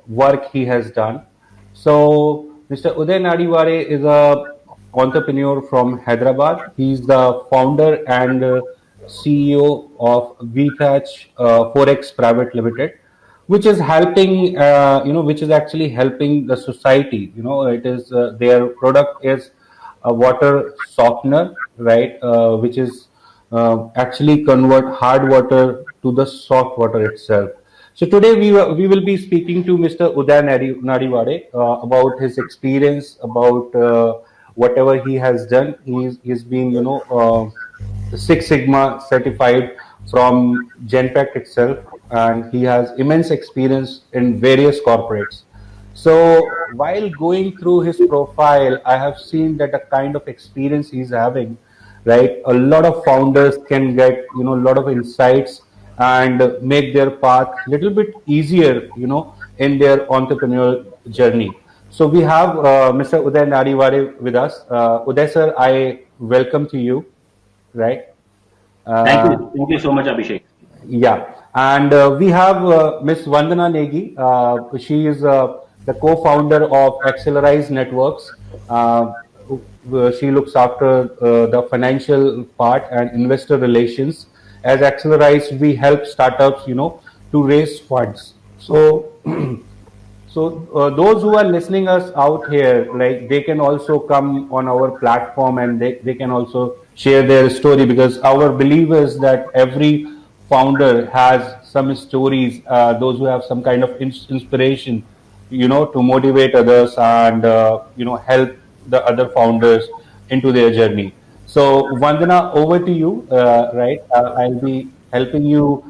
work he has done. So, Mr. Uday Nadiware is a entrepreneur from Hyderabad. He's the founder and CEO of VFetch Forex Private Limited, which is helping, which is actually helping the society. It is their product is a water softener, right? Which is actually convert hard water to the soft water itself. So today we will be speaking to Mr. Uday Nadiwade about his experience, about whatever he has done. He's been Six Sigma certified from Genpact itself, and he has immense experience in various corporates. So while going through his profile, I have seen that the kind of experience he's having, right? A lot of founders can get, a lot of insights and make their path little bit easier, in their entrepreneurial journey. So we have Mr. Uday Nadiwade with us. Uday sir, I welcome to you, right? Thank Uh, you. Thank you so much, Abhishek. yeah, and we have Miss Vandana Negi. She is the co-founder of Accelerize Networks. She looks after the financial part and investor relations. As Accelerize, we help startups, to raise funds. So those who are listening us out here, like they can also come on our platform and they can also share their story, because our belief is that every founder has some stories, those who have some kind of inspiration, to motivate others and, help the other founders into their journey. So Vandana, over to you, right? I'll be helping you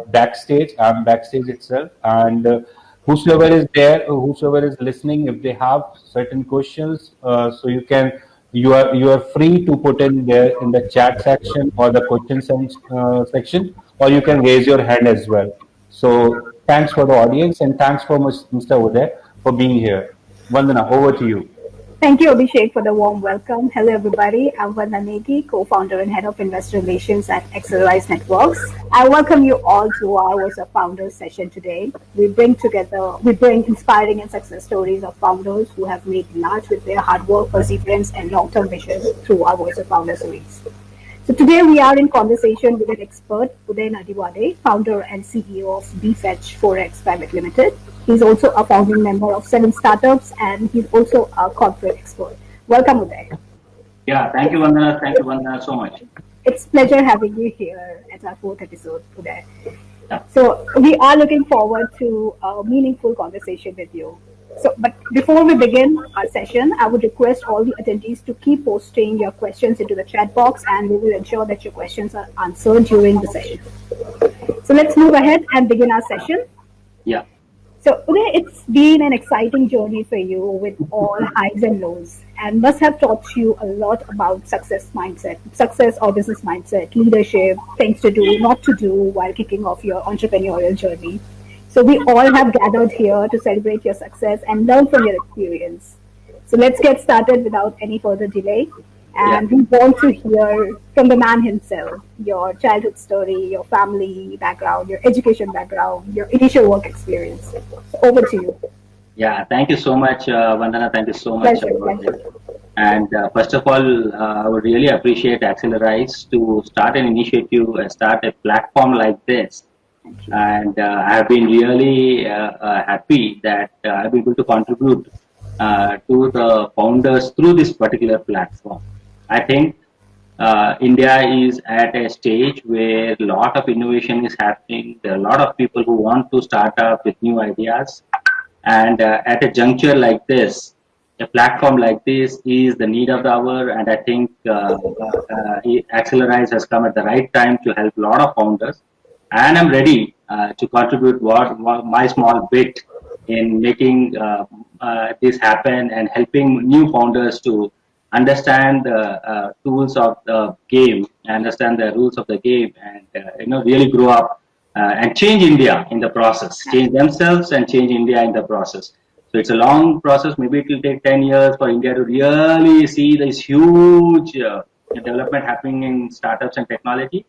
backstage. I'm backstage itself, and whosoever is there, whosoever is listening, if they have certain questions, so you are free to put in there in the chat section or the section, or you can raise your hand as well. So thanks for the audience, and thanks for Mr. Uday for being here. Vandana, over to you. Thank you, Abhishek, for the warm welcome. Hello, everybody. I'm Vandana Negi, co-founder and head of investor relations at Accelerize Networks. I welcome you all to our Voice of Founders session today. We bring inspiring and success stories of founders who have made large with their hard work, perseverance, and long-term vision through our Voice of Founders series. So today we are in conversation with an expert, Uday Nadiwade, founder and CEO of BFetch Forex Private Limited. He's also a founding member of 7 startups, and he's also a corporate expert. Welcome, Uday. Yeah, thank you, Vandana. Thank you, Vandana, so much. It's pleasure having you here at our fourth episode today. Yeah. So we are looking forward to a meaningful conversation with you. So, but before we begin our session, I would request all the attendees to keep posting your questions into the chat box, and we will ensure that your questions are answered during the session. So let's move ahead and begin our session. Yeah. So Uday, it's been an exciting journey for you with all highs and lows, and must have taught you a lot about success or business mindset, leadership, things to do, not to do while kicking off your entrepreneurial journey. So we all have gathered here to celebrate your success and learn from your experience. So let's get started without any further delay. Yeah. And we want to hear from the man himself, your childhood story, your family background, your education background, your initial work experience. So over to you. Yeah. Thank you so much, Vandana. Thank you so much. Pleasure. And first of all, I would really appreciate Accelerize to start an initiative, start a platform like this. And I have been really happy that I've been able to contribute to the founders through this particular platform. I think India is at a stage where a lot of innovation is happening. There are a lot of people who want to start up with new ideas. And at a juncture like this, a platform like this is the need of the hour. And I think Accelerize has come at the right time to help a lot of founders. And I'm ready to contribute what my small bit in making this happen and helping new founders to understand the tools of the game, understand the rules of the game, and really grow up and change India in the process, change themselves and change India in the process. So it's a long process. Maybe it will take 10 years for India to really see this huge development happening in startups and technology.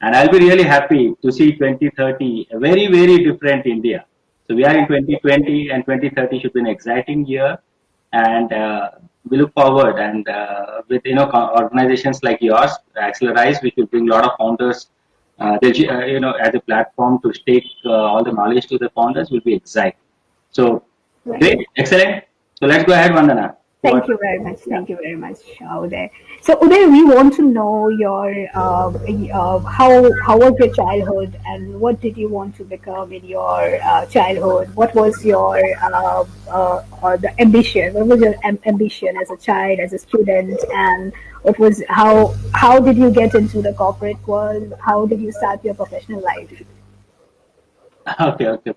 And I'll be really happy to see 2030 a very, very different India. So we are in 2020, and 2030 should be an exciting year, and we look forward. And with organizations like yours, Accelerize, which will bring a lot of founders, as a platform to take all the knowledge to the founders, will be exciting. So Right. great, excellent. So let's go ahead, Vandana. Thank you very much. Thank you very much, Uday. So, Uday, we want to know your how was your childhood, and what did you want to become in your childhood? What was your the ambition? What was your ambition as a child, as a student, and what was how did you get into the corporate world? How did you start your professional life? Okay, okay.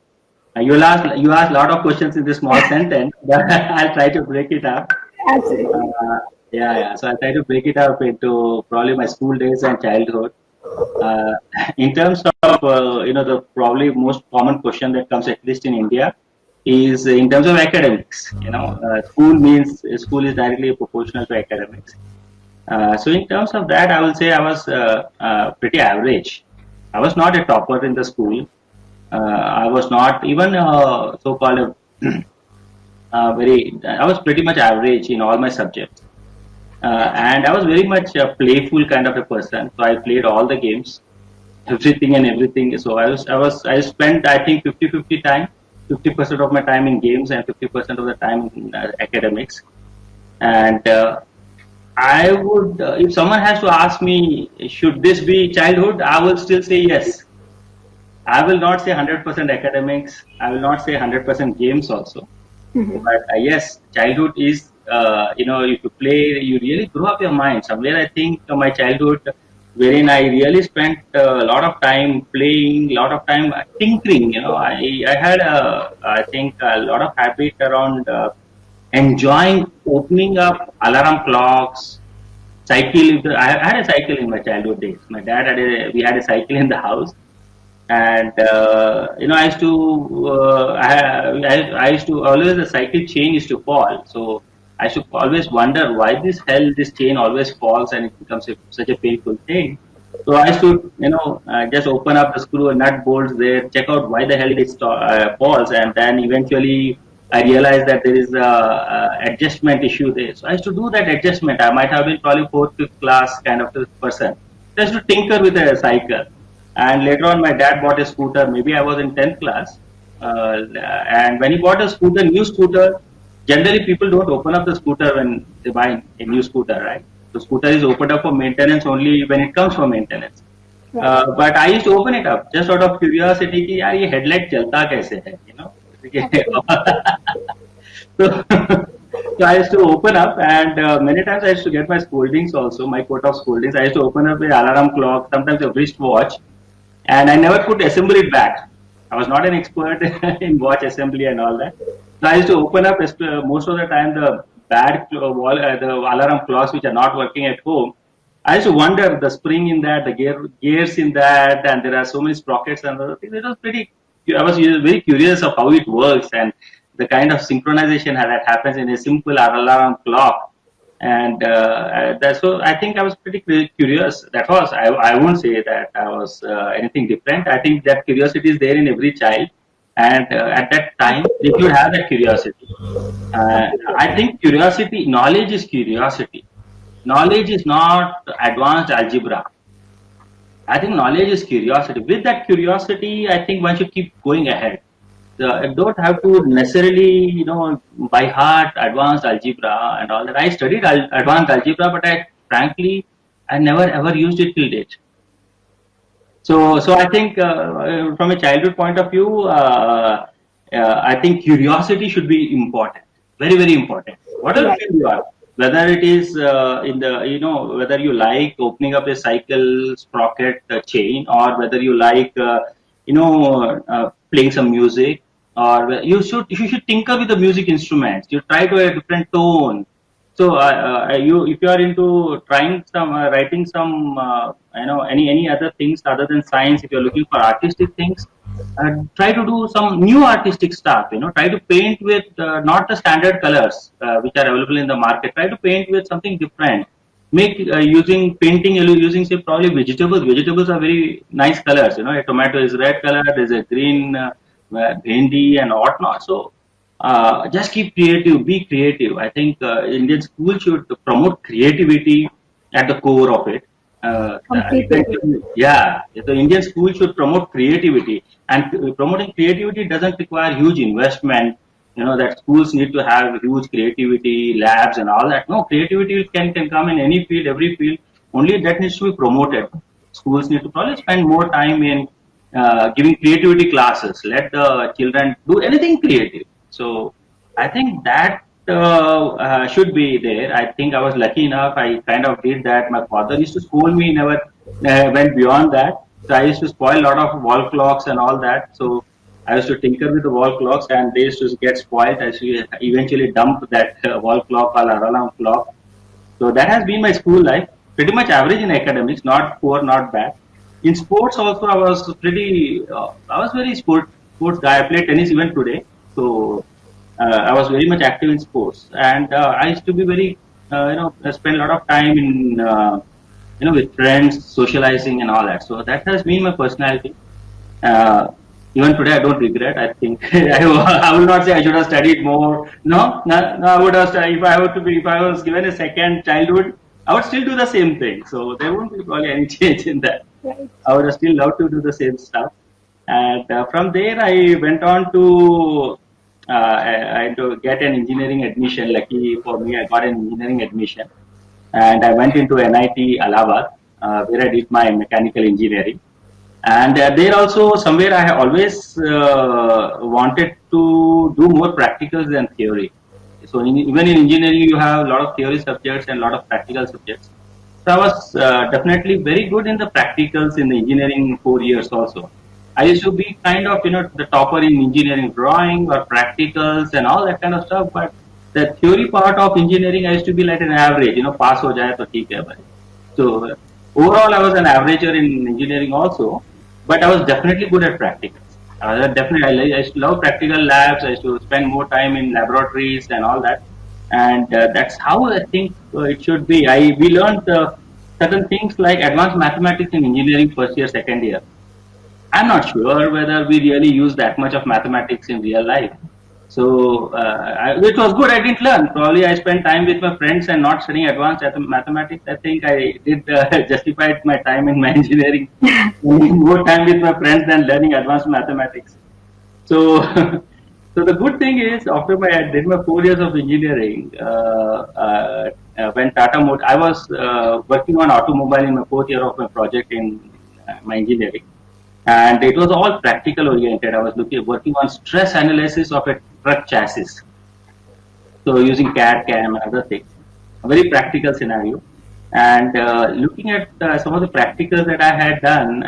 You asked a lot of questions in this small sentence, but I'll try to break it up. Absolutely. Yeah. So I'll try to break it up into probably my school days and childhood. Uh, in terms of the probably most common question that comes, at least in India, is in terms of academics. School is directly proportional to academics. So in terms of that, I will say I was pretty average. I was not a topper in the school. I was not even so-called I was pretty much average in all my subjects. And I was very much a playful kind of a person. So I played all the games, everything and everything. So I spent, I think, 50-50 time, 50% of my time in games and 50% of the time in academics. And I would, if someone has to ask me, should this be childhood? I will still say yes. I will not say 100% academics. I will not say 100% games also. Mhm. But yes, childhood is, if you play, you really grow up your mind. Somewhere I think my childhood, wherein I really spent a lot of time playing, a lot of time tinkering. I had, I think, a lot of habit around enjoying opening up alarm clocks, cycle. I had a cycle in my childhood days. My dad we had a cycle in the house, and I used to I used to always, the cycle chain used to fall. So I used to always wonder why this chain always falls, and it becomes such a painful thing. So I used to just open up the screw and nut bolts there, check out why the hell it falls, and then eventually I realized that there is a adjustment issue there. So I used to do that adjustment. I might have been probably fourth, fifth class kind of a person. Just to tinker with a cycle. And later on, my dad bought a scooter. Maybe I was in 10th class. And when he bought a scooter, new scooter, generally people don't open up the scooter when they buy a new scooter, right? The scooter is opened up for maintenance only when it comes for maintenance. But I used to open it up just out of curiosity कि यार ये headlight चलता कैसे है, so, so I used to open up, and many times I used to get my scoldings also, my quote of scoldings. I used to open up the alarm clock, sometimes a wristwatch, and I never could assemble it back. I was not an expert in watch assembly and all that. So I used to open up most of the time the the alarm clocks which are not working at home. I used to wonder the spring in that, the gears in that, and there are so many sprockets and other things. It was I was very curious of how it works and the kind of synchronization that happens in a simple alarm clock. And so I think I was pretty curious. I won't say that I was anything different. I think that curiosity is there in every child. And at that time, they should have that curiosity. I think knowledge is curiosity. Knowledge is not advanced algebra. I think knowledge is curiosity. With that curiosity, I think one should keep going ahead. Don't have to necessarily, by heart advanced algebra and all that. I studied advanced algebra, but frankly, I never ever used it till date. So I think from a childhood point of view, I think curiosity should be important, very very important. Whatever field you are, whether it is whether you like opening up a cycle sprocket chain, or whether you like playing some music, or you should tinker with the music instruments. You try to a different tone. So if you are into trying some writing some any other things other than science, if you are looking for artistic things, try to do some new artistic stuff. Try to paint with not the standard colors which are available in the market. Try to paint with something different. Make using painting using say probably vegetables. Vegetables are very nice colors. A tomato is red color. There's a green bhendi and whatnot. So just keep creative, be creative. I think Indian school should promote creativity at the core of it. Completely. Yeah, the Indian school should promote creativity, and promoting creativity doesn't require huge investment. That schools need to have huge creativity labs and all that. No, creativity can come in any field, every field. Only that needs to be promoted. Schools need to probably spend more time in giving creativity classes. Let the children do anything creative. So I think that should be there. I think I was lucky enough. I kind of did that. My father used to school me, never went beyond that. So I used to spoil a lot of wall clocks and all that. So I used to tinker with the wall clocks, and they used to get spoiled. I used to eventually dump that wall clock or alarm clock. So that has been my school life. Pretty much average in academics, not poor, not bad. In sports also, I was pretty. I was very sports guy. I played tennis even today. So I was very much active in sports, and I used to be very, spend a lot of time in, with friends, socializing and all that. So that has been my personality. Uh, Even today, I don't regret. I think I will not say I should have studied more. No, no, no, I would have studied. If I was given a second childhood, I would still do the same thing. So there won't be probably any change in that. Right. I would have still loved to do the same stuff. And from there, I went on to to get an engineering admission. Lucky for me, I got an engineering admission, and I went into NIT Allahabad, where I did my mechanical engineering. And there also somewhere I have always wanted to do more practicals than theory. So even in engineering, you have a lot of theory subjects and a lot of practical subjects. So I was definitely very good in the practicals in the engineering 4 years also. I used to be kind of the topper in engineering drawing or practicals and all that kind of stuff. But the theory part of engineering, I used to be like an average. Pass ho jaye to theek hai bhai. So overall, I was an averager in engineering also, but I was definitely good at practicals. I used to love practical labs. I used to spend more time in laboratories and all that, and that's how I think it should be. We learned certain things like advanced mathematics in engineering first year, second year. I'm not sure whether we really use that much of mathematics in real life. So it was good. I didn't learn. Probably I spent time with my friends and not studying advanced mathematics. I think I did justify my time in my engineering. More time with my friends than learning advanced mathematics. So, so the good thing is, after I did my 4 years of engineering, when Tata Motors, I was working on automobile in my fourth year of my project in my engineering, and it was all practical oriented. I was working on stress analysis of a truck chassis, so using CAD, CAM, and other things. A very practical scenario. And looking at some of the practicals that I had done,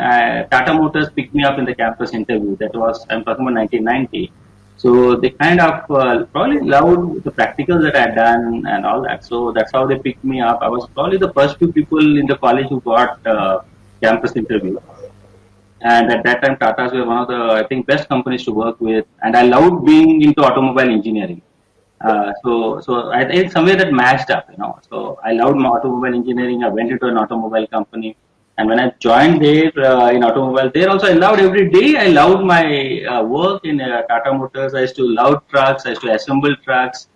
Tata Motors picked me up in the campus interview. That was, I'm talking about 1990. So they kind of probably loved the practicals that I had done and all that. So that's how they picked me up. I was probably the first few people in the college who got campus interview. And at that time, Tatas were one of the, I think, best companies to work with. And I loved being into automobile engineering. So I think somewhere that matched up. So I loved my automobile engineering. I went into an automobile company. And when I joined there in automobile, there also I loved every day. I loved my work in Tata Motors. I used to love trucks. I used to assemble trucks.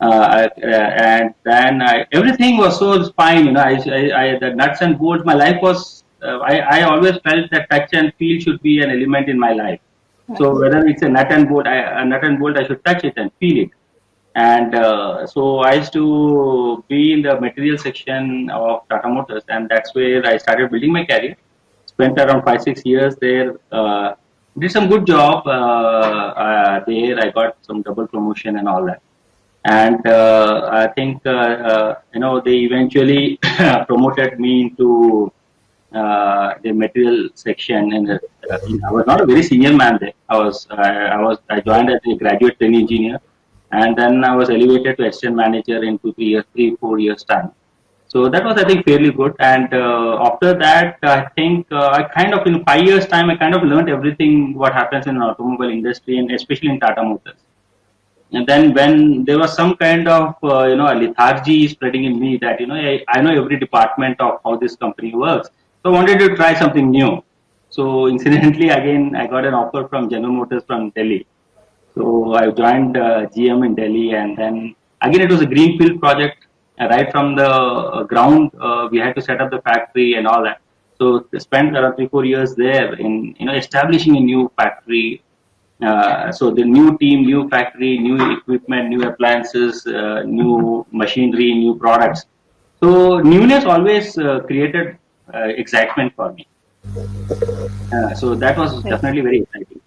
And then everything was so fine. The nuts and bolts, my life was, I always felt that touch and feel should be an element in my life. So whether it's a nut and bolt, I should touch it and feel it. And so I used to be in the material section of Tata Motors, and that's where I started building my career. Spent around 5-6 years there. Did some good job there. I got some double promotion and all that. And I think they eventually promoted me into the material section, and I was not a very senior man there. I joined as a graduate trainee engineer, and then I was elevated to assistant manager in 3-4 years time. So that was, I think, fairly good. And after that, I think I kind of, in 5 years time, I kind of learned everything what happens in the automobile industry, and especially in Tata Motors. And then when there was some kind of a lethargy spreading in me that I know every department of how this company works, so I wanted to try something new. So incidentally, again, I got an offer from General Motors from Delhi. So I joined GM in Delhi, and then again it was a greenfield project. Right from the ground, we had to set up the factory and all that. So I spent around 3 4 years there in establishing a new factory. So the new team, new factory, new equipment, new appliances, new machinery, new products. So newness always created excitement for me. So that was Right. definitely very exciting.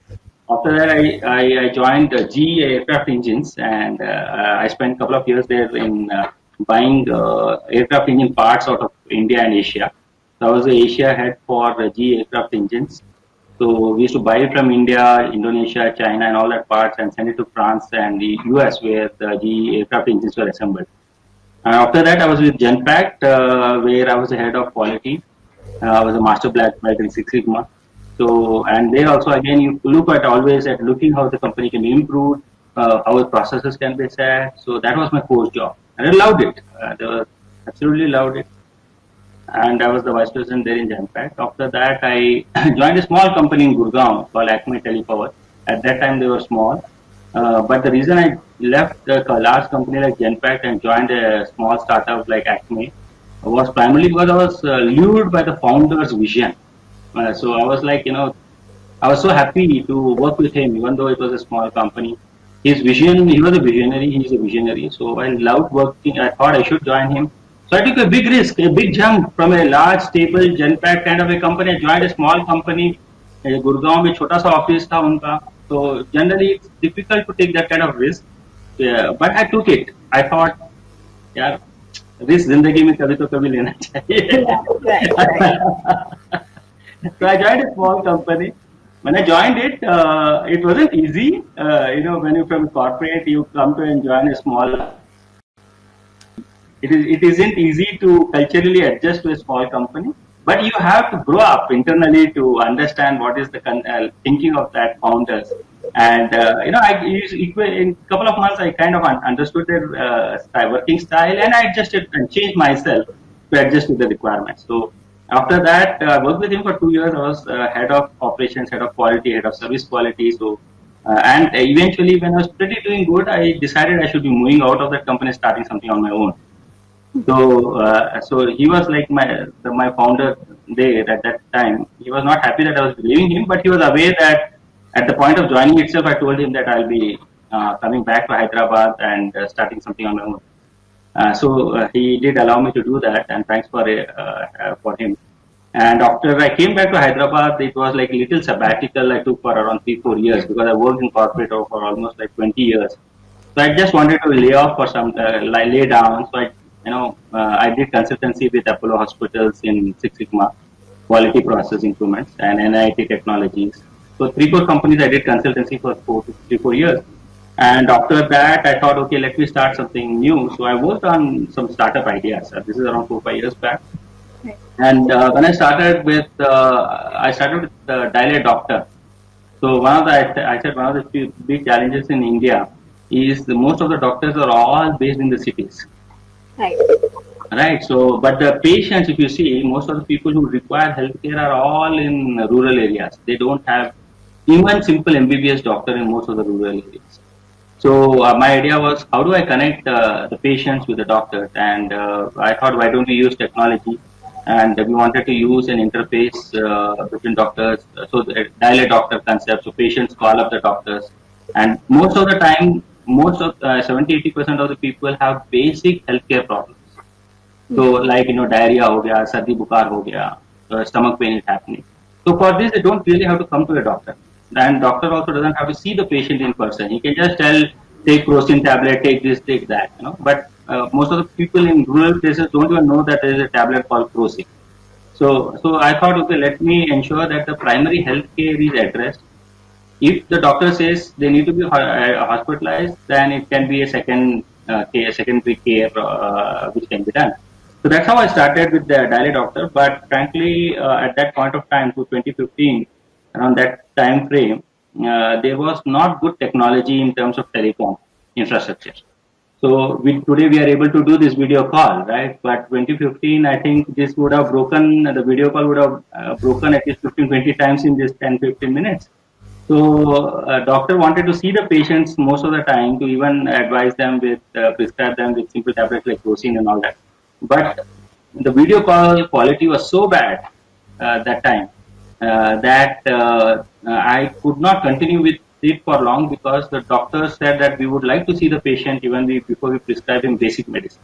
After that, I joined GE Aircraft Engines, and I spent a couple of years there in buying aircraft engine parts out of India and Asia. So I was the Asia head for GE Aircraft Engines. So we used to buy it from India, Indonesia, China, and all that parts, and send it to France and the US, where the GE aircraft engines were assembled. After that, I was with Genpact, where I was the head of quality. I was a master black belt in Six Sigma. So, and there also again, you look at always at looking how the company can be improved, how the processes can be set. So that was my core job, and I loved it. Absolutely loved it. And I was the vice president there in Genpact. After that, I joined a small company in Gurgaon called Acme Telepower. At that time, they were small. But the reason I left a large company like Genpact and joined a small startup like Acme was primarily because I was lured by the founder's vision. So I was like, I was so happy to work with him, even though it was a small company. His vision, he was a visionary, he's a visionary. So I loved working, I thought I should join him. So I took a big risk, a big jump from a large, stable, Genpact kind of a company. I joined a small company. Gurgaon में छोटा सा office था उनका तो generally it's difficult to take that kind of risk but I took it I thought यार risk जिंदगी में कभी तो कभी लेना चाहिए Yeah, right. so I joined a small company. When I joined it, it wasn't easy. When you're from corporate, you come to and join a small. It isn't easy to culturally adjust to a small company, but you have to grow up internally to understand what is the thinking of that founders. And in a couple of months, I kind of understood their working style, and I adjusted and changed myself to adjust to the requirements. So after that, I worked with him for 2 years. I was head of operations, head of quality, head of service quality. So, and eventually, when I was pretty doing good, I decided I should be moving out of that company, starting something on my own. So he was like my founder there at that time. He was not happy that I was leaving him, but he was aware that at the point of joining itself, I told him that I'll be coming back to Hyderabad and starting something on my own. So he did allow me to do that, and thanks for him. And after I came back to Hyderabad, it was like a little sabbatical I took for around 3 4 years because I worked in corporate for almost like 20 years. So I just wanted to lay off for some lay down. So I did consultancy with Apollo Hospitals in Six Sigma, quality process improvements, and NIT Technologies. So 3 4 companies I did consultancy for 3 4 years. And after that, I thought, okay, let me start something new. So I worked on some startup ideas. This is around 4 5 years back. Right. And when I started with Dialect Doctor. So I said one of the big challenges in India is most of the doctors are all based in the cities. Right. Right. So, but the patients, if you see, most of the people who require healthcare are all in rural areas. They don't have even simple MBBS doctor in most of the rural areas. So, my idea was, how do I connect the patients with the doctors? And I thought, why don't we use technology? And we wanted to use an interface between doctors. So, the dial doctor concept. So, patients call up the doctors. And most of the time, most of 70 80% of the people have basic healthcare problems. So like diarrhea ho gaya, sardi bukar ho gaya, stomach pain is happening. So for this they don't really have to come to a doctor. And doctor also doesn't have to see the patient in person. He can just tell, take Crocin tablet, take this, take that. But most of the people in rural places don't even know that there is a tablet called Crocin. So I thought, okay, let me ensure that the primary health care is addressed. If the doctor says they need to be hospitalized, then it can be a secondary care which can be done. So that's how I started with the Dialect Doctor. But frankly, at that point of time, to 2015, around that time frame, there was not good technology in terms of telecom infrastructure. Today we are able to do this video call, right? But 2015, I think this would have broken, the video call would have broken at least 15, 20 times in just 10, 15 minutes. So doctor wanted to see the patients most of the time to even advise them with, prescribe them with simple tablets like Crocin and all that. But the video call quality was so bad that time that I could not continue with it for long because the doctor said that we would like to see the patient even before we prescribe him basic medicine.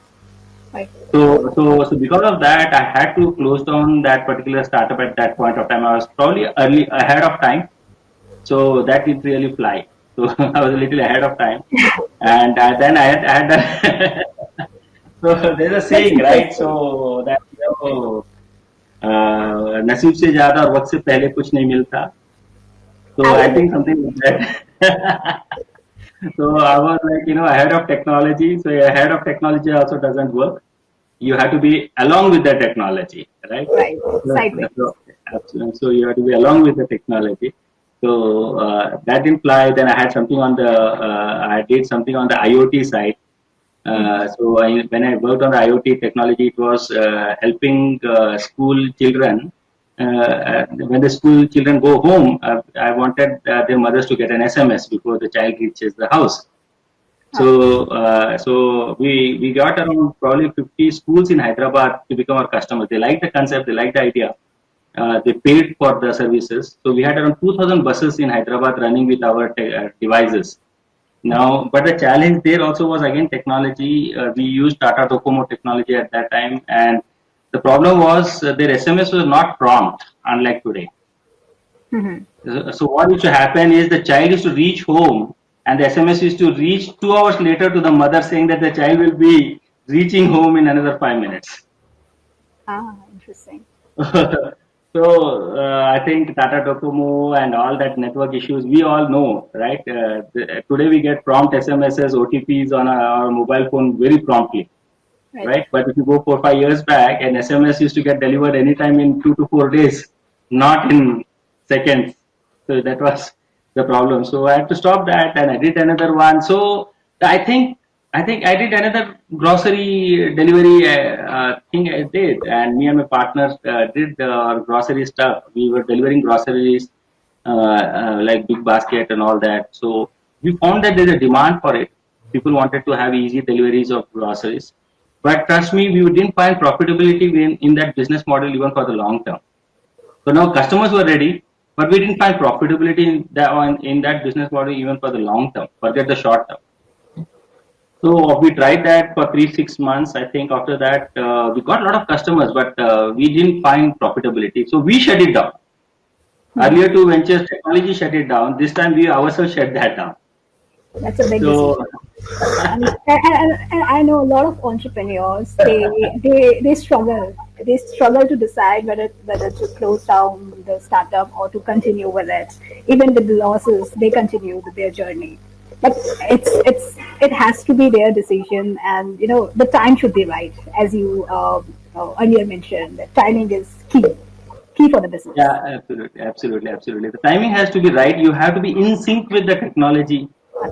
Right. So because of that, I had to close down that particular startup at that point of time. I was probably early ahead of time, so that didn't really fly. So I was a little ahead of time, and then I had so there's a saying, right? So that नसीब से ज्यादा और वक्त से पहले कुछ नहीं मिलता. So I think something like that. So I was like, ahead of technology. So ahead of technology also doesn't work. You have to be along with the technology, right? Right. Sideways. So you have to be along with the technology. So that didn't fly. Then I had something on I did something on the IoT side. When I worked on the IoT technology, it was helping school children. When the school children go home, I wanted their mothers to get an SMS before the child reaches the house. So we got around probably 50 schools in Hyderabad to become our customers. They liked the concept, they liked the idea. They paid for the services. So we had around 2,000 buses in Hyderabad running with our devices. Now, but the challenge there also was again technology. We used Tata Docomo technology at that time, and the problem was their SMS was not prompt, unlike today. Mm-hmm. So what used to happen is the child used to reach home, and the SMS used to reach 2 hours later to the mother saying that the child will be reaching home in another 5 minutes. Ah, interesting. So I think Tata Docomo and all that network issues, we all know, right? Today we get prompt SMSs, OTPs on our mobile phone very promptly, right? But if you go 4 or 5 years back, an SMS used to get delivered anytime in 2 to 4 days, not in seconds. So that was the problem. So I had to stop that, and I did another one. So I think I did another grocery delivery thing I did, and me and my partner did grocery stuff. We were delivering groceries like big basket and all that. So we found that there's a demand for it. People wanted to have easy deliveries of groceries. But trust me, we didn't find profitability in that business model even for the long term. So now customers were ready, but we didn't find profitability in that business model even for the long term. Forget the short term. So we tried that for 3-6 months. I think after that we got a lot of customers, but we didn't find profitability. So we shut it down. Earlier two ventures technology shut it down. This time we ourselves shut that down. That's a big decision. And I know a lot of entrepreneurs. They struggle. They struggle to decide whether to close down the startup or to continue with it. Even with the losses, they continue with their journey. But it has to be their decision, and the time should be right, as you earlier mentioned. That timing is key for the business. Yeah, absolutely. The timing has to be right. You have to be in sync with the technology.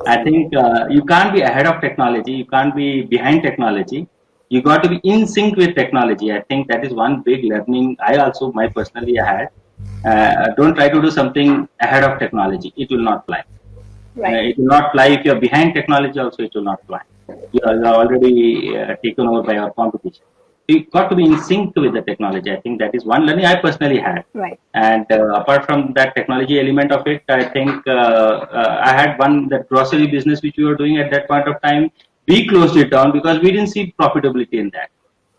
I think you can't be ahead of technology. You can't be behind technology. You got to be in sync with technology. I think that is one big learning I personally had. Don't try to do something ahead of technology. It will not fly. Right. It will not fly if you're behind technology. Also, it will not fly. You are already taken over by our competition. You got to be in sync with the technology. I think that is one learning I personally had. Right. And apart from that technology element of it, I think I had that grocery business which we were doing at that point of time. We closed it down because we didn't see profitability in that.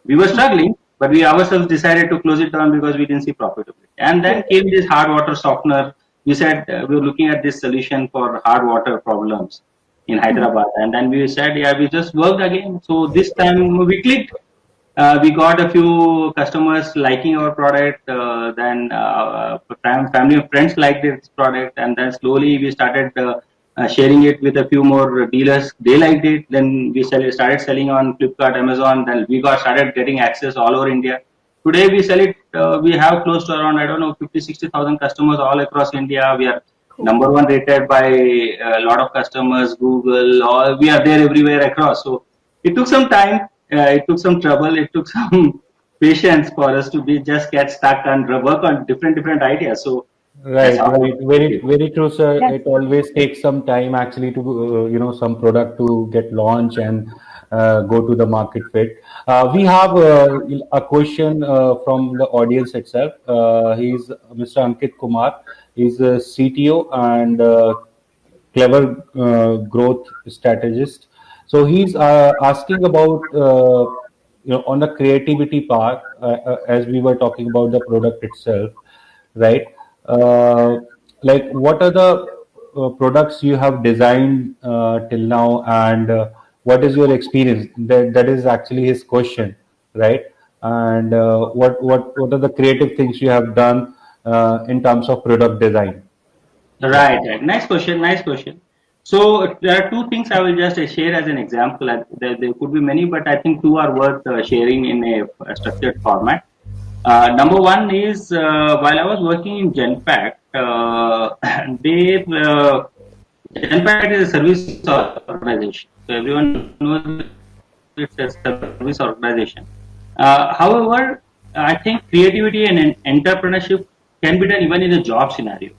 We were struggling, but we ourselves decided to close it down because we didn't see profitability. And then came this hard water softener. We said we were looking at this solution for hard water problems in Hyderabad. And then we said, we just worked again. So this time we clicked. We got a few customers liking our product. Then family and friends liked this product. And then slowly we started sharing it with a few more dealers. They liked it. Then we started selling on Flipkart, Amazon. Then we started getting access all over India. Today we sell it, we have close to around, 50-60,000 customers all across India. We are #1 rated by a lot of customers, Google, we are there everywhere across. So it took some time, it took some trouble, it took some patience for us to be just get stuck and work on different ideas. So that's Right, how right. Very, very true, sir. Yes. It always takes some time actually to, some product to get launched and go to the market fit. We have a question from the audience itself. He's Mr. Ankit Kumar. He's a CTO and clever growth strategist. So he's asking about on the creativity part, as we were talking about the product itself, right? Uh, like, what are the products you have designed till now, and what is your experience? That is actually his question, right? And what are the creative things you have done in terms of product design? Yeah. Right, right. Nice question. Nice question. So there are two things I will just share as an example. There could be many, but I think two are worth sharing in a structured format. Number one is while I was working in Genpact, they Genpact is a service organization. So everyone knows it's a service organization. However, I think creativity and entrepreneurship can be done even in a job scenario.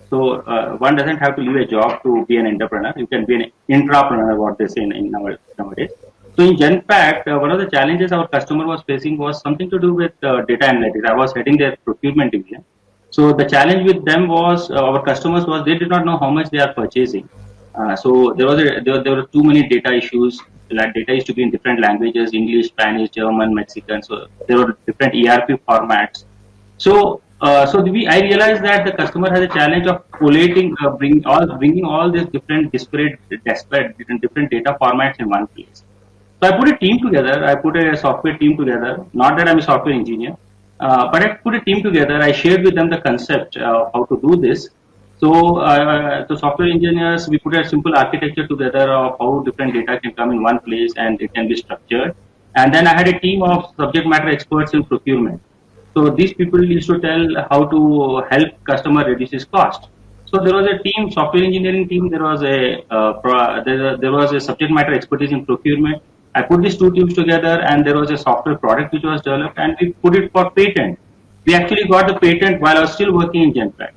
So one doesn't have to leave a job to be an entrepreneur. You can be an intrapreneur, what they say in nowadays. So in Genpact, one of the challenges our customer was facing was something to do with data analytics. I was heading their procurement division. So the challenge with them was our customers was they did not know how much they are purchasing. So there were too many data issues. Like data used to be in different languages: English, Spanish, German, Mexican. So there were different ERP formats. I realized that the customer has a challenge of collating, bringing all these different disparate different data formats in one place. So I put a team together. I put a software team together. Not that I'm a software engineer, but I put a team together. I shared with them the concept of how to do this. So the software engineers, we put a simple architecture together of how different data can come in one place and it can be structured. And then I had a team of subject matter experts in procurement. So these people used to tell how to help customer reduce his cost. So there was a team, software engineering team. There was a subject matter expertise in procurement. I put these two teams together, and there was a software product which was developed, and we put it for patent. We actually got the patent while I was still working in Genpact.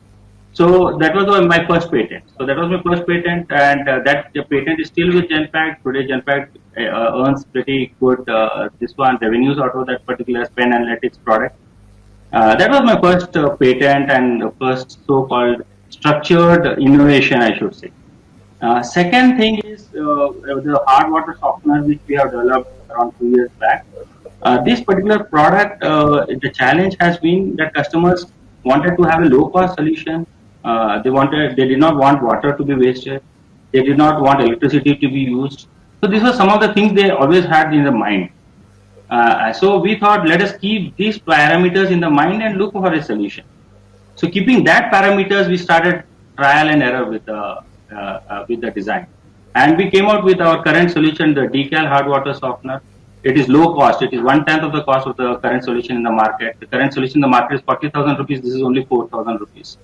So that was my first patent. So that was my first patent, and that the patent is still with Genpact. Today, Genpact earns pretty good revenues out of that particular spend analytics product. That was my first patent and the first so-called structured innovation, I should say. Second thing is the hard water softener which we have developed around 2 years back. This particular product, the challenge has been that customers wanted to have a low-cost solution. They did not want water to be wasted. They did not want electricity to be used. So these were some of the things they always had in the mind. So we thought, let us keep these parameters in the mind and look for a solution. So keeping that parameters, we started trial and error with the design, and we came out with our current solution, the Decal hard water softener. It is low cost. It is 1/10 of the cost of the current solution in the market. The current solution in the market is 40,000 rupees. This is only 4,000 rupees.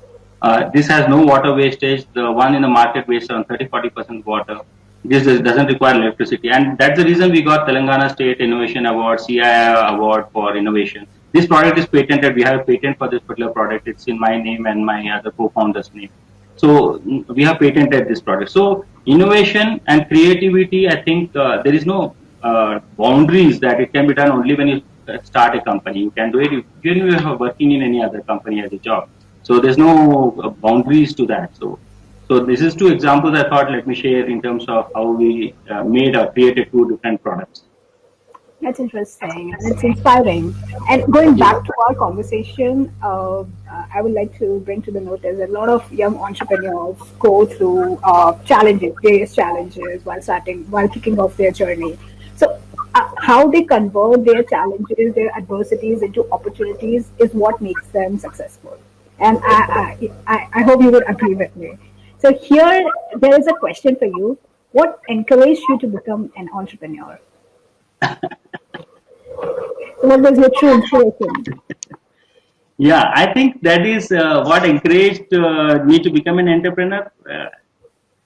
This has no water wastage. The one in the market wastes around 30-40% water. This doesn't require electricity, and that's the reason we got Telangana State Innovation Award, CII Award for innovation. This product is patented. We have a patent for this particular product. It's in my name and my other co-founder's name. So we have patented this product. So innovation and creativity, I think there is no boundaries that it can be done only when you start a company. You can do it even if you are working in any other company as a job. So there's no boundaries to that. So this is two examples I thought let me share in terms of how we made or created two different products. That's interesting and it's inspiring. And going back to our conversation, I would like to bring to the notice a lot of young entrepreneurs go through various challenges while kicking off their journey. So, how they convert their challenges, their adversities into opportunities is what makes them successful. And I hope you would agree with me. So here there is a question for you. What encouraged you to become an entrepreneur? What was your true inspiration? Yeah, I think that is what encouraged me to become an entrepreneur.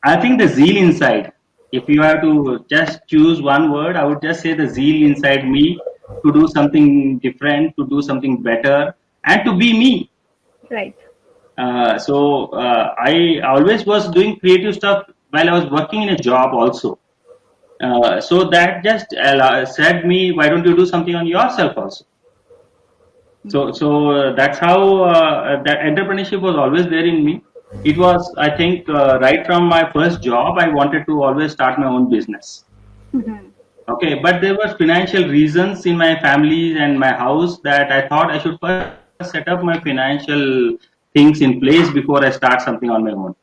I think the zeal inside. If you have to just choose one word, I would just say the zeal inside me to do something different, to do something better, and to be me. Right. I always was doing creative stuff while I was working in a job also. So that just said me, why don't you do something on yourself also? So that's how that entrepreneurship was always there in me. It was, I think, right from my first job, I wanted to always start my own business. Okay, but there were financial reasons in my family and my house that I thought I should first set up my financial things in place before I start something on my own.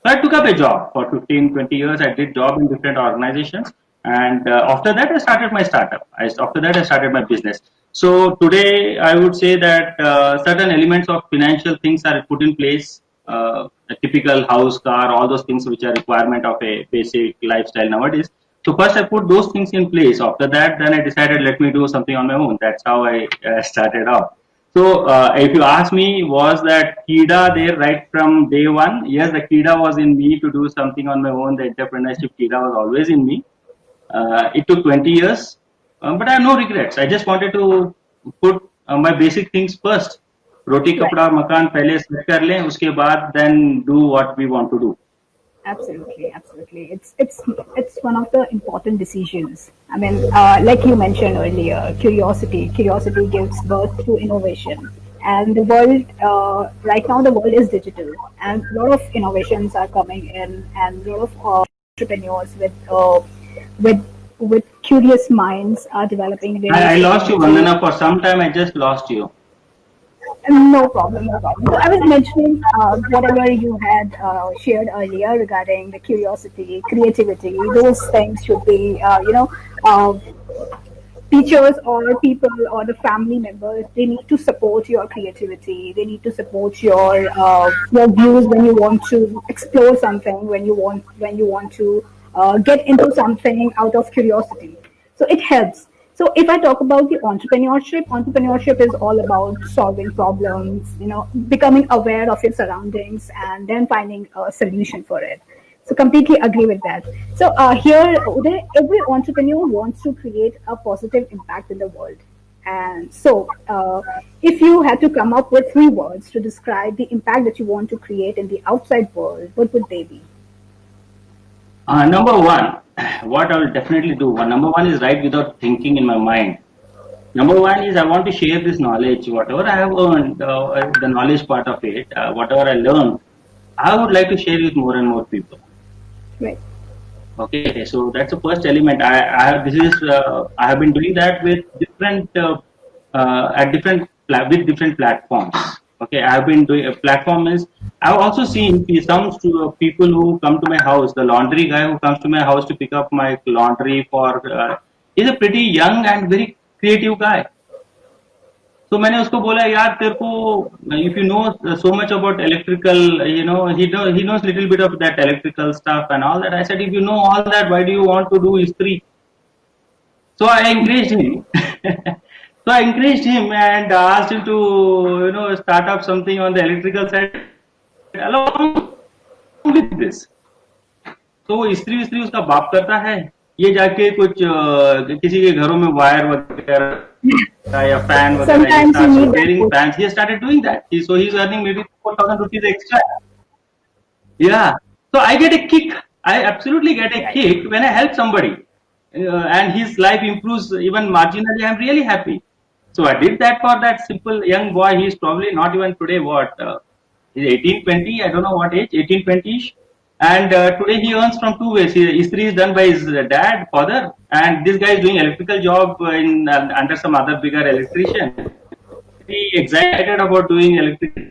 So I took up a job for 15, 20 years. I did job in different organizations. And after that, I started my startup. After that, I started my business. So today, I would say that certain elements of financial things are put in place. A typical house, car, all those things which are requirement of a basic lifestyle nowadays. So first, I put those things in place. After that, then I decided let me do something on my own. That's how I started off. So, if you ask me, was that Kida there right from day one? Yes, the Kida was in me to do something on my own. The entrepreneurship Kida was always in me. It took 20 years, but I have no regrets. I just wanted to put my basic things first. Roti Right. kapda makan pehle set kar लें, उसके बाद then do what we want to do. Absolutely, absolutely. It's one of the important decisions. I mean, like you mentioned earlier, curiosity gives birth to innovation. And the world right now, the world is digital, and a lot of innovations are coming in, and a lot of entrepreneurs with with curious minds are developing I various lost you, technologies. Vandana, for some time. I just lost you. No problem, no problem. So I was mentioning whatever you had shared earlier regarding the curiosity, creativity. Those things should be, uh, teachers or people or the family members. They need to support your creativity. They need to support your views when you want to explore something, when you want to get into something out of curiosity. So it helps. So if I talk about the entrepreneurship is all about solving problems, becoming aware of your surroundings and then finding a solution for it. So completely agree with that. So here, Uday, every entrepreneur wants to create a positive impact in the world. And so, if you had to come up with 3 words to describe the impact that you want to create in the outside world, what would they be? Number one, what I will definitely do. Number one is write without thinking in my mind. Number one is I want to share this knowledge, whatever I have earned, the knowledge part of it, whatever I learned, I would like to share with more and more people. Right. Okay, so that's the first element. I have been doing that with different with different platforms. Okay, I have been doing a platform is I've also seen some people who come to my house. The laundry guy who comes to my house to pick up my laundry for is a pretty young and very creative guy. तो मैंने उसको बोला यार तेरे को if you know so much about electrical, he knows little bit of that electrical stuff and all that. I said, if you know all that, why do you want to do Istri? So I encouraged him. So I encouraged him and asked him to start up something on the electrical side along with this. तो वो इस्त्री विस्त्री उसका बाप करता है, ये जाके कुछ किसी के घरों में वायर वगैरह या फैन वगैरह, he Sometimes you starts need that repairing push. fans. He started doing that. So he's earning maybe 4,000 rupees extra. Yeah. So I get a kick. I absolutely get a kick when I help somebody, and his life improves even marginally. I'm really happy. So I did that for that simple young boy. He's probably not even today what he's 18, 20. I don't know what age, 18, 20ish. And today he earns from 2 ways. Istri is done by his dad, father, and this guy is doing electrical job in under some other bigger electrician. He excited about doing electrical.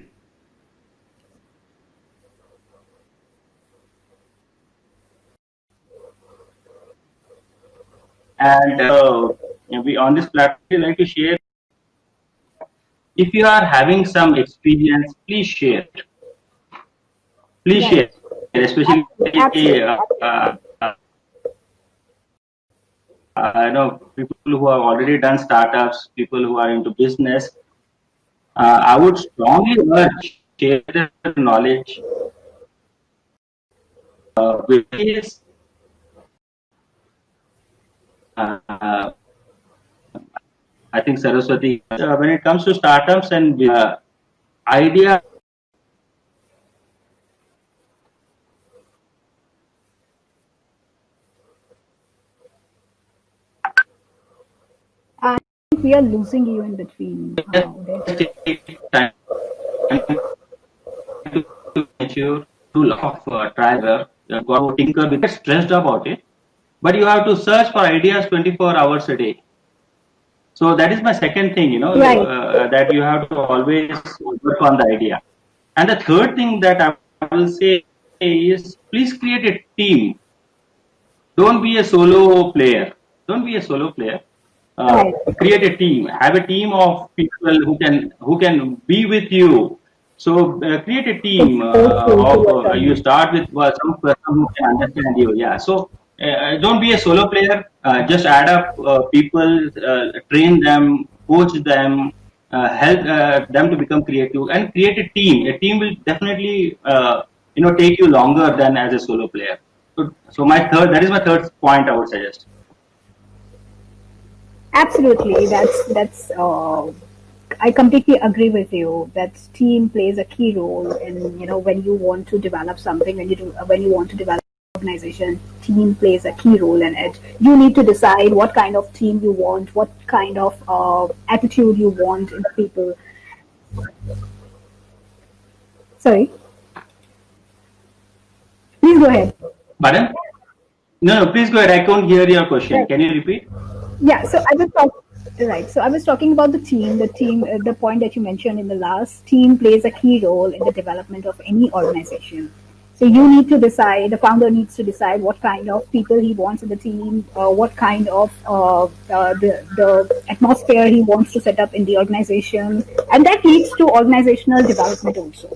And we on this platform we like to share. If you are having some experience, please share. Please Right. share, especially Absolutely. people who have already done startups, people who are into business. I would strongly urge share the knowledge with I think Saraswati, when it comes to startups and idea. I think we are losing you in between. Uday. Take time to mature, do lot of trial, got to tinker, get stressed about it, but you have to search for ideas 24 hours a day. So that is my second thing, Right. that you have to always work on the idea. And the third thing that I will say is please create a team. Don't be a solo player. Don't be a solo player. Right. Create a team. Have a team of people who can be with you. So create a team It's so true to work of on you it. start with some person who can understand you. Yeah. So don't be a solo player. Just add up people, train them, coach them, help them to become creative, and create a team. A team will definitely take you longer than as a solo player. So that is my third point I would suggest. Absolutely. That's. I completely agree with you that team plays a key role in when you want to develop something, when you want to develop an organization, team plays a key role in it. You need to decide what kind of team you want, what kind of attitude you want in the people. Sorry, please go ahead. Pardon? No, please go ahead. I can't hear your question. Right. Can you repeat? Yeah, so I was right. So I was talking about the team. The point that you mentioned in the last team plays a key role in the development of any organization. So you need to decide. The founder needs to decide what kind of people he wants in the team, what kind of the atmosphere he wants to set up in the organization, and that leads to organizational development also.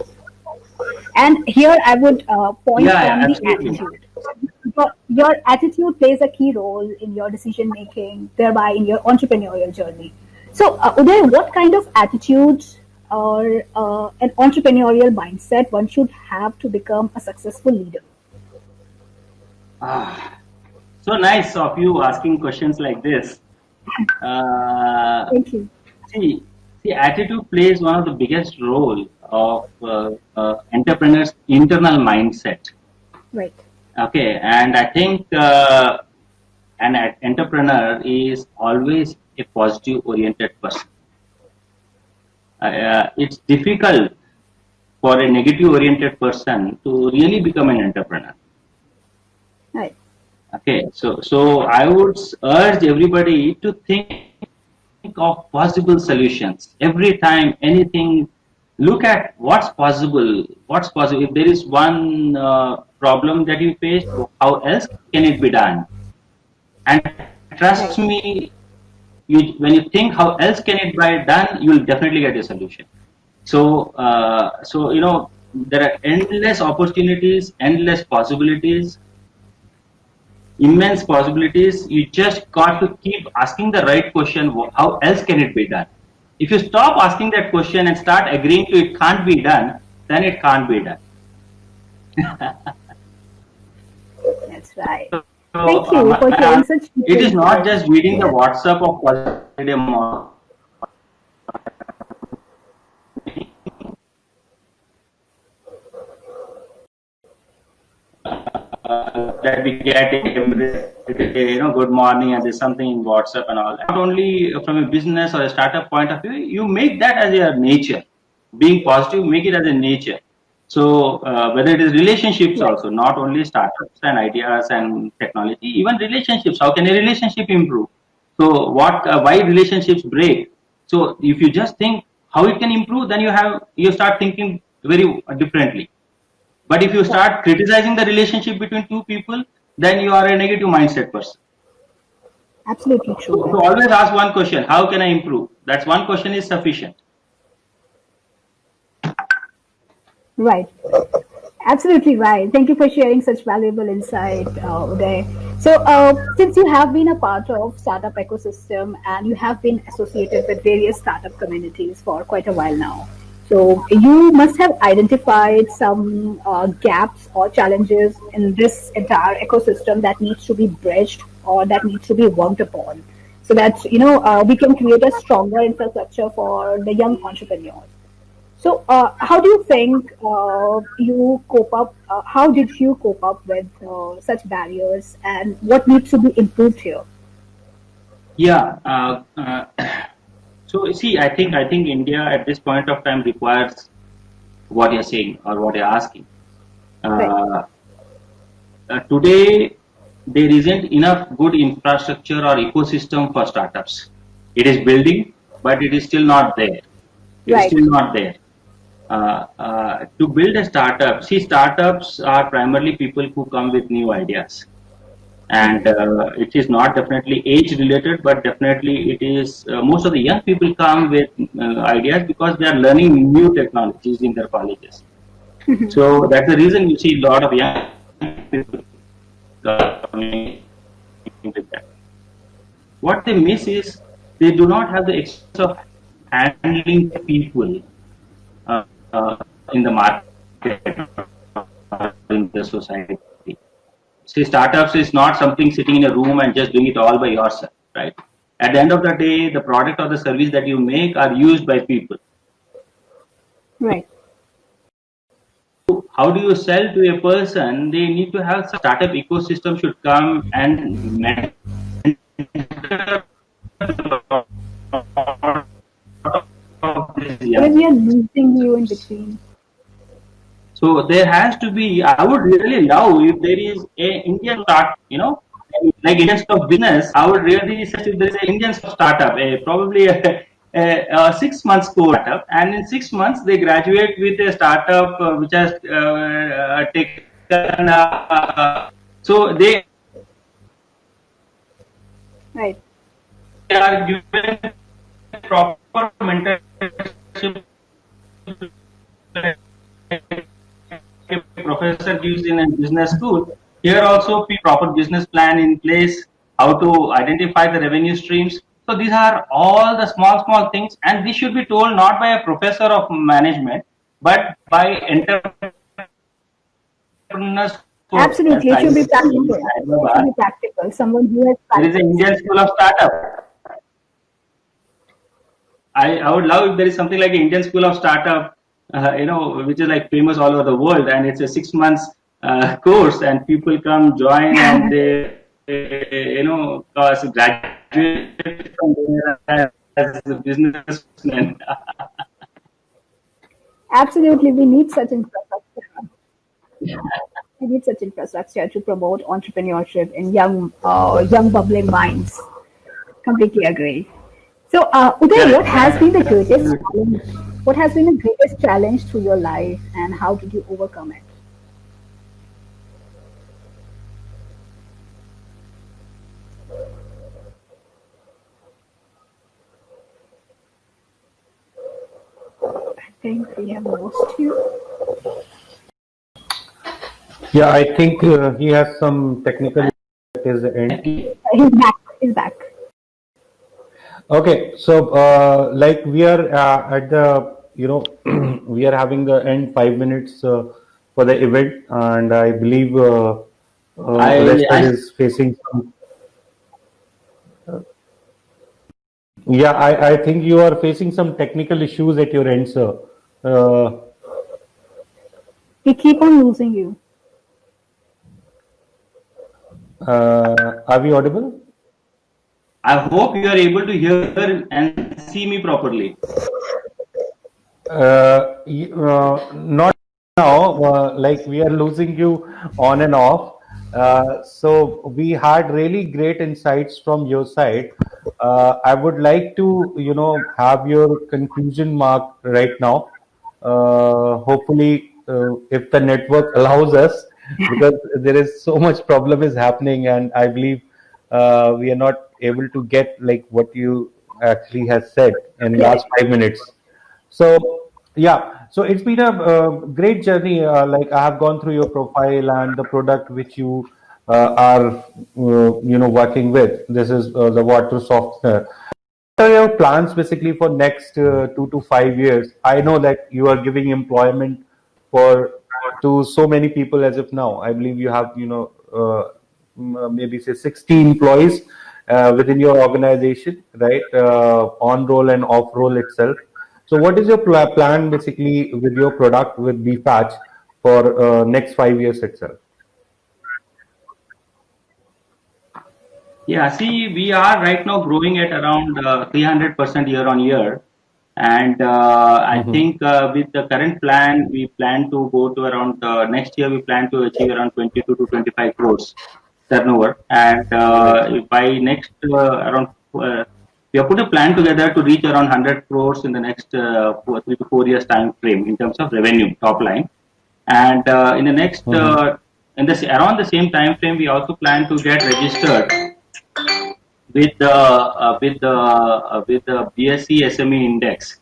And here I would point Yeah, on the absolutely. attitude. Your attitude plays a key role in your decision making, thereby in your entrepreneurial journey. So, Uday, what kind of attitude or an entrepreneurial mindset one should have to become a successful leader? Ah, so nice of you asking questions like this. Uh, Thank you. see, attitude plays one of the biggest role of entrepreneurs' internal mindset. Right. Okay, and I think an entrepreneur is always a positive oriented person. It's difficult for a negative oriented person to really become an entrepreneur. Right. Okay, so I would urge everybody to think of possible solutions every time anything. Look at what's possible. What's possible? If there is one problem that you face, how else can it be done? And trust Right. me, when you think how else can it be done, you will definitely get a solution. So there are endless opportunities, endless possibilities, immense possibilities. You just got to keep asking the right question. How else can it be done? If you stop asking that question and start agreeing to it can't be done, then it can't be done. That's right. So Thank you for sharing such it deep is not insights. just reading the Yes. WhatsApp of positive model that we get every day, good morning, and there's something in WhatsApp and all that. Not only from a business or a startup point of view, you make that as your nature. Being positive, make it as a nature. So whether it is relationships Right. also, not only startups and ideas and technology, even relationships. How can a relationship improve? So why relationships break? So if you just think how it can improve, then you start thinking very differently. But if you Right. start criticizing the relationship between two people, then you are a negative mindset person. Absolutely true. So always ask one question: how can I improve? That's one question is sufficient. Right. Absolutely right. Thank you for sharing such valuable insight, Uday. So, since you have been a part of startup ecosystem and you have been associated with various startup communities for quite a while now, so you must have identified some gaps or challenges in this entire ecosystem that needs to be bridged or that needs to be worked upon, so that we can create a stronger infrastructure for the young entrepreneurs. So, how do you think you cope up? How did you cope up with such barriers, and what needs to be improved here? Yeah. So see, I think India at this point of time requires what you're saying or what you're asking. Right. Today, there isn't enough good infrastructure or ecosystem for startups. It is building, but it is still not there. It is Right. still not there. To build a startup, see, startups are primarily people who come with new ideas, and it is not definitely age related, but definitely it is most of the young people come with ideas because they are learning new technologies in their colleges. So that's the reason you see a lot of young people coming with that. What they miss is they do not have the experience of handling people uh, uh, in the market or in the society. See, startups is not something sitting in a room and just doing it all by yourself, right? At the end of the day, the product or the service that you make are used by people. Right. How do you sell to a person? They need to have some startup ecosystem should come and mentor these young. Because we are losing you in between. So there has to be. I would really love if there is a Indian start. Like Indian School of Business. I would really such if there is an Indian startup, probably a 6 months course startup, and in 6 months they graduate with a startup which has taken. So they Right. are given proper mentorship. Professor gives in a business school. Here also be proper business plan in place, how to identify the revenue streams. So these are all the small things, and this should be told not by a professor of management, but by entrepreneurs who, as Absolutely. It I should be see in practical. It should Hyderabad, be practical. Someone who has there is an practiced. Indian School of Startup. I would love if there is something like an Indian School of Startup, which is like famous all over the world, and it's a 6 months course, and people come join and they, graduate from there as a businessman. Absolutely. We need such infrastructure. We need such infrastructure to promote entrepreneurship in young bubbling minds. Completely agree. So, Uday, what has been the greatest Absolutely. challenge? What has been the greatest challenge to your life, and how did you overcome it? I think we have lost you. Yeah, I think he has some technical at his end. He's back. He's back. Okay, so like we are at the we are having the end 5 minutes for the event, and I believe Lester I is facing some. Yeah, I think you are facing some technical issues at your end, sir. Uh, We keep on losing you. are we audible? hope you are able to hear and see me properly. Not now. Like we are losing you on and off. So we had really great insights from your side. I would like to, have your conclusion mark right now. Hopefully, if the network allows us, because there is so much problem is happening, and I believe we are not able to get like what you actually has said in Correct. last 5 minutes. So yeah, so it's been a great journey. Like I have gone through your profile and the product which you are, working with. This is the water softener. What are your plans basically for next 2 to 5 years? I know that you are giving employment for to so many people as of now. I believe you have, maybe say 60 employees within your organization, right? On roll and off roll itself. So, what is your plan basically with your product with BPatch for next 5 years itself? Yeah, see, we are right now growing at around 300% year on year. And I think with the current plan, we plan to go to around next year, we plan to achieve around 22 to 25 crores turnover. And by next around, we have put a plan together to reach around 100 crores in the next 3 to 4 years time frame in terms of revenue top line. And in the next, in this around the same time frame, we also plan to get registered with the BSE SME index.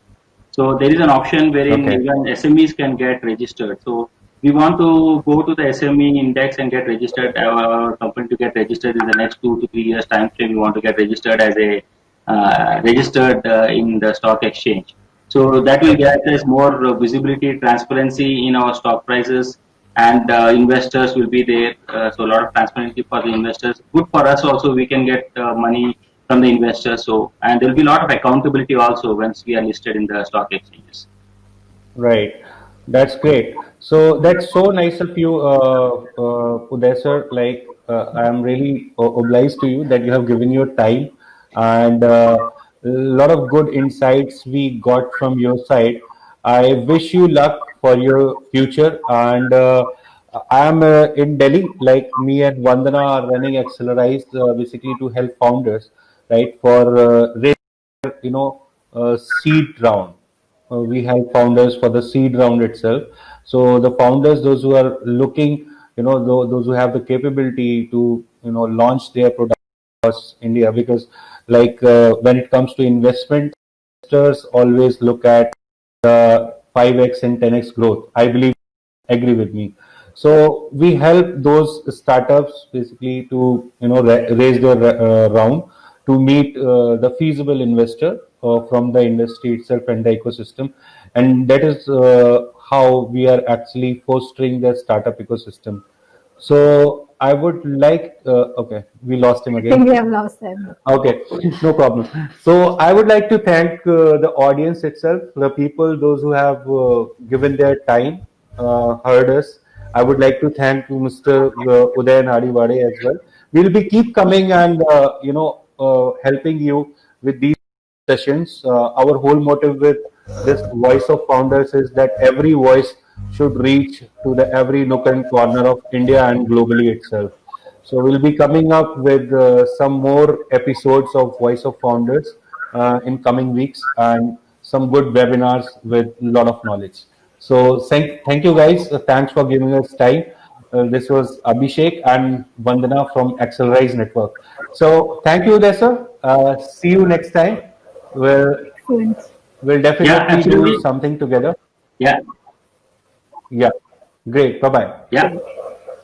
So there is an option wherein Okay. even SMEs can get registered. So we want to go to the SME index and get registered. Our company to get registered in the next 2 to 3 years time frame. We want to get registered as a registered in the stock exchange. So that will get us more visibility, transparency in our stock prices, and investors will be there. So a lot of transparency for the investors. Good for us also. We can get money from the investors. So and there will be a lot of accountability also once we are listed in the stock exchanges. Right. That's great. So that's so nice of you, Uday sir. Like, I'm really obliged to you that you have given your time and a lot of good insights we got from your side. I wish you luck for your future. And I am in Delhi, like me and Vandana are running Accelerize basically to help founders, right, for you know seed round. We help founders for the seed round itself. So the founders, those who are looking, those who have the capability to launch their product across India, because like when it comes to investment, investors always look at 5x and 10x growth. I believe, agree with me. So we help those startups basically to raise their round to meet the feasible investor from the industry itself and the ecosystem, and that is how we are actually fostering the startup ecosystem. So I would like, okay, we lost him I think again. we have lost them. Okay, no problem. So I would like to thank the audience itself, the people, those who have given their time, heard us. I would like to thank Mr. Uday Nadiwade as well. We'll be keep coming and helping you with these sessions. Our whole motive with this Voice of Founders is that every voice should reach to the every nook and corner of India and globally itself. So we'll be coming up with some more episodes of Voice of Founders in coming weeks and some good webinars with a lot of knowledge. So thank you guys. Thanks for giving us time. This was Abhishek and Vandana from Accelerize Network. So thank you, Desa. See you next time. We'll, Excellent. we'll Yeah, definitely do absolutely. something together. Yeah, Yeah. Great. Bye bye. yeah.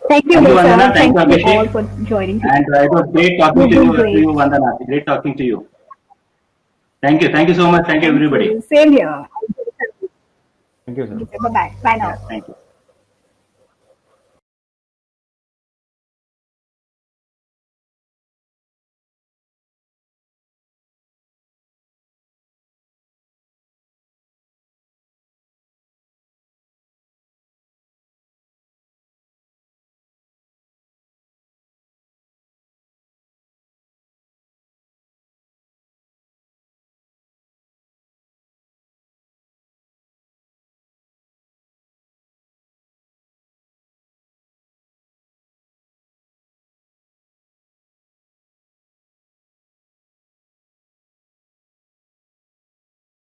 Thank you, Thank you, Lisa. Vandana. Thank Thank you, you all Abhishek. for joining. And it was great talking You've been great. Vandana. Great talking to you. Thank you. Thank you so much. Thank you, Thank everybody. you. Same here. Thank you, sir. Bye bye. Bye now. Yeah, thank you.